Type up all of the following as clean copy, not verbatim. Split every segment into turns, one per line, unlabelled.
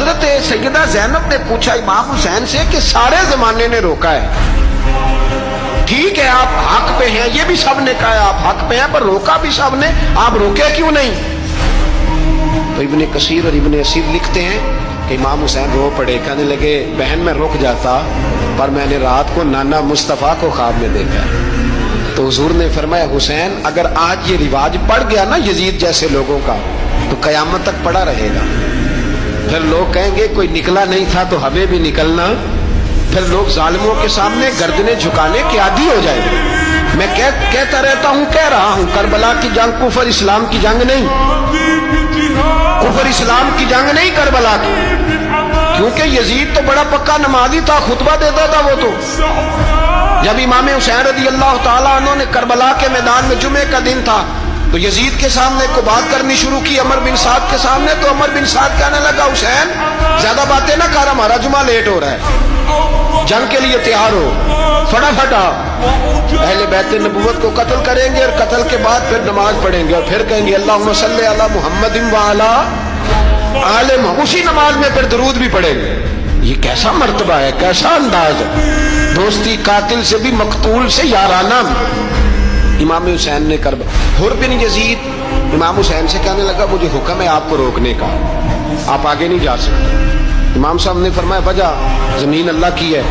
حضرت سیدہ زینب نے پوچھا امام حسین سے کہ سارے زمانے نے روکا ہے، ٹھیک ہے آپ حق پہ ہیں، یہ بھی سب نے کہا آپ حق پہ ہیں، پر روکا بھی سب نے، آپ روکے کیوں نہیں؟ تو ابن کثیر اور ابن اسیر لکھتے ہیں کہ امام حسین رو پڑے، کہنے لگے بہن میں رک جاتا، پر میں نے رات کو نانا مصطفیٰ کو خواب میں دیکھا۔ تو حضور نے فرمایا حسین اگر آج یہ رواج پڑ گیا نا یزید جیسے لوگوں کا تو قیامت تک پڑا رہے گا، پھر لوگ کہیں گے کوئی نکلا نہیں تھا تو ہمیں بھی نکلنا، پھر لوگ ظالموں کے سامنے گردنیں جھکانے کے عادی ہو جائیں گے۔ میں کہتا رہتا ہوں، کہہ رہا ہوں، کربلا کی جنگ کفر اسلام کی جنگ نہیں، کفر اسلام کی جنگ نہیں کربلا کی، کیونکہ یزید تو بڑا پکا نمازی تھا، خطبہ دیتا تھا وہ تو۔ جب امام حسین رضی اللہ تعالیٰ عنہ نے کربلا کے میدان میں جمعے کا دن تھا تو یزید کے سامنے کو بات کرنی شروع کی، عمر بن سعد کے سامنے، تو عمر بن سعد کہنے لگا حسین زیادہ باتیں نہ کر، ہمارا جمعہ لیٹ ہو رہا ہے، جنگ کے لیے تیار ہو، فٹافٹ آ، اہل بیت نبوت کو قتل کریں گے اور قتل کے بعد پھر نماز پڑھیں گے اور پھر کہیں گے اللہم صلی علی محمد وعلی آل محمد، اسی نماز میں پھر درود بھی پڑھیں گے۔ یہ کیسا مرتبہ ہے، کیسا انداز ہے، دوستی قاتل سے بھی مقتول سے یارانہ۔ امام حسین نے حر بن یزید امام حسین سے کہنے لگا مجھے حکم ہے آپ کو روکنے کا، آپ آگے نہیں جا سکتے۔ امام صاحب نے فرمایا وجہ زمین اللہ کی ہے،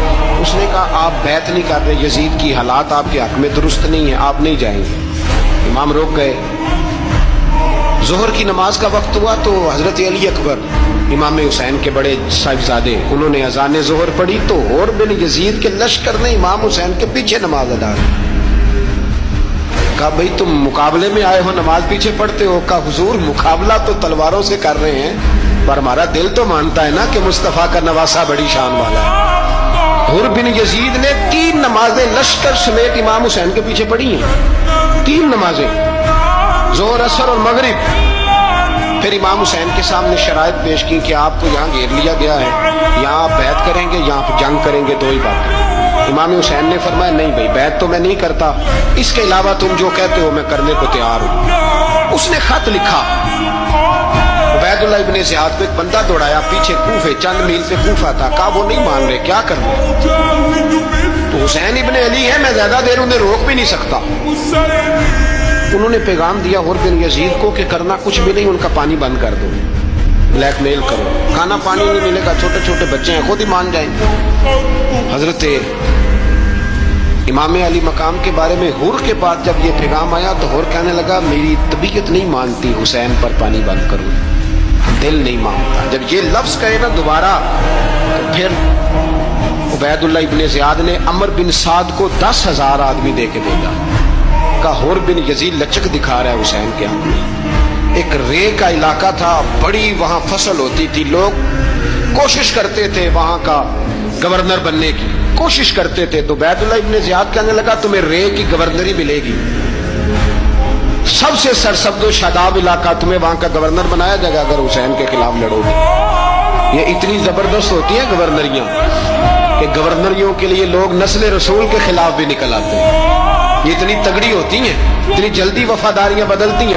اس نے کہا آپ بیعت نہیں کر رہے، یزید کی حالات آپ کے حق میں درست نہیں ہیں، آپ نہیں جائیں گے۔ امام روک گئے۔ ظہر کی نماز کا وقت ہوا تو حضرت علی اکبر امام حسین کے بڑے صاحبزادے انہوں نے اذان ظہر پڑھی تو حر بن یزید کے لشکر نے امام حسین کے پیچھے نماز ادا کی۔ کہا بھئی تم مقابلے میں آئے ہو نماز پیچھے پڑھتے ہو؟ کہا حضور مقابلہ تو تلواروں سے کر رہے ہیں پر ہمارا دل تو مانتا ہے نا کہ مصطفیٰ کا نواسہ بڑی شان والا ہے۔ حر بن یزید نے 3 نمازیں لشکر سمیت امام حسین کے پیچھے پڑھی ہیں، 3 نمازیں، ظہر اثر اور مغرب۔ پھر امام حسین کے سامنے شرائط پیش کی کہ آپ کو یہاں گھیر لیا گیا ہے، یہاں آپ بیعت کریں گے، یہاں جنگ کریں گے، 2 ہی باتیں۔ امام حسین نے فرمایا نہیں بھائی بیعت تو میں نہیں کرتا، اس کے علاوہ تم جو کہتے ہو میں کرنے کو تیار ہوں۔ اس نے خط لکھا، عبید اللہ ابن زیاد کو ایک بندہ دوڑایا پیچھے کوفے، چند میل پہ کوفہ تھا، کہا وہ نہیں مان رہے، کیا کرنا؟ تو حسین ابن علی ہے، میں زیادہ دیر انہیں روک بھی نہیں سکتا۔ انہوں نے پیغام دیا حر بن یزید کو کہ کرنا کچھ بھی نہیں، ان کا پانی بند کر دو، بلیک میل کرو، کھانا پانی نہیں ملے گا، چھوٹے چھوٹے بچے ہیں خود ہی مان جائیں گے۔ حضرت امام علی مقام کے بارے میں حر کے بعد جب یہ پیغام آیا تو حر کہنے لگا میری طبیعت نہیں مانتی حسین پر پانی بند کروں، دل نہیں مانتا۔ جب یہ لفظ کہے نا دوبارہ تو پھر عبید اللہ ابن زیاد نے عمر بن سعد کو 10,000 آدمی دے کے بھیجا، کہا حر بن یزید لچک دکھا رہا ہے حسین کے حق میں۔ ایک رے کا علاقہ تھا، بڑی وہاں فصل ہوتی تھی، لوگ کوشش کرتے تھے وہاں کا گورنر بننے کی، کوشش کرتے تھے۔ تو عبید اللہ ابن زیاد کہنے لگا تمہیں رے کی گورنری ملے گی، سب سے سرسبز و شاداب علاقہ، تمہیں وہاں کا گورنر بنایا جائے گا اگر حسین کے خلاف لڑو گے۔ یہ اتنی زبردست ہوتی ہیں گورنریاں کہ گورنریوں کے لیے لوگ نسل رسول کے خلاف بھی نکل آتے ہیں، یہ اتنی تگڑی ہوتی ہیں، اتنی جلدی وفاداریاں بدلتی ہیں۔